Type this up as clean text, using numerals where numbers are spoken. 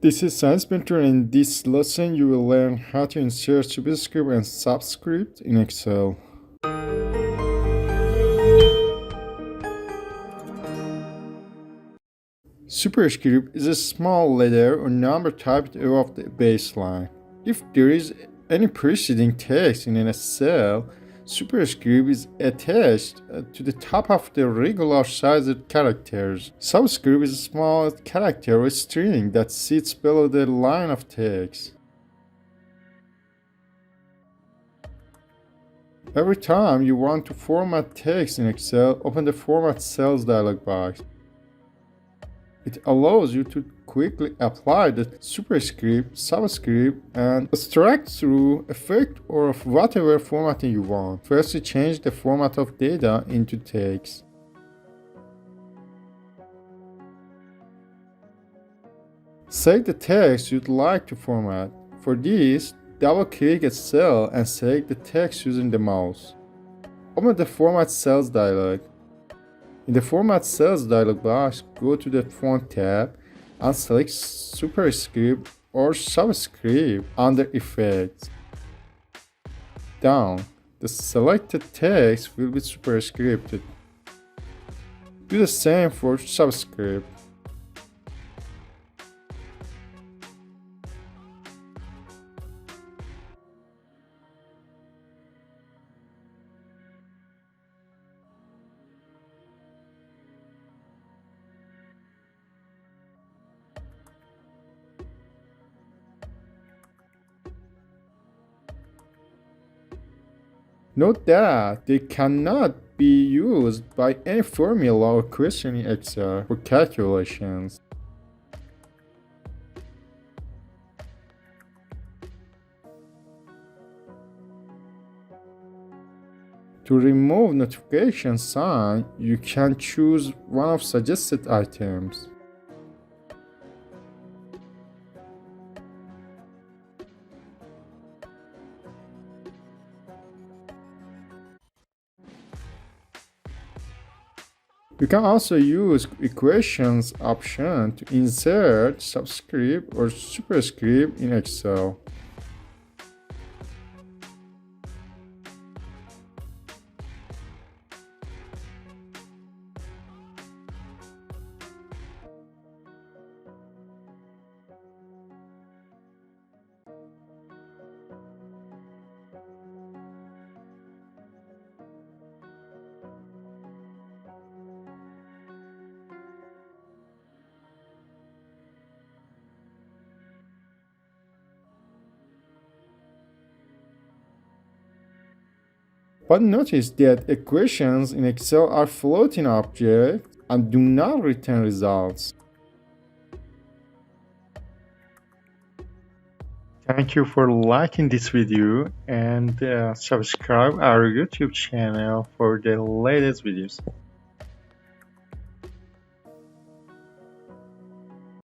This is Science Mentor, and in this lesson you will learn how to insert superscript and subscript in Excel. Superscript is a small letter or number typed above the baseline. If there is any preceding text in a cell, superscript is attached to the top of the regular sized characters. Subscript is a small character or string that sits below the line of text. Every time you want to format text in Excel, open the Format Cells dialog box. It allows you to quickly apply the superscript, subscript, and extract through effect or of whatever formatting you want. First, you change the format of data into text. Select the text you'd like to format. For this, double-click a cell and select the text using the mouse. Open the Format Cells dialog. In the Format Cells dialog box, go to the Font tab and select Superscript or Subscript under Effects. Down, the selected text will be superscripted. Do the same for Subscript. Note that they cannot be used by any formula or question in Excel for calculations. To remove notification sign, you can choose one of suggested items. You can also use equations option to insert subscript or superscript in Excel. But notice that equations in Excel are floating objects and do not return results. Thank you for liking this video and subscribe our YouTube channel for the latest videos.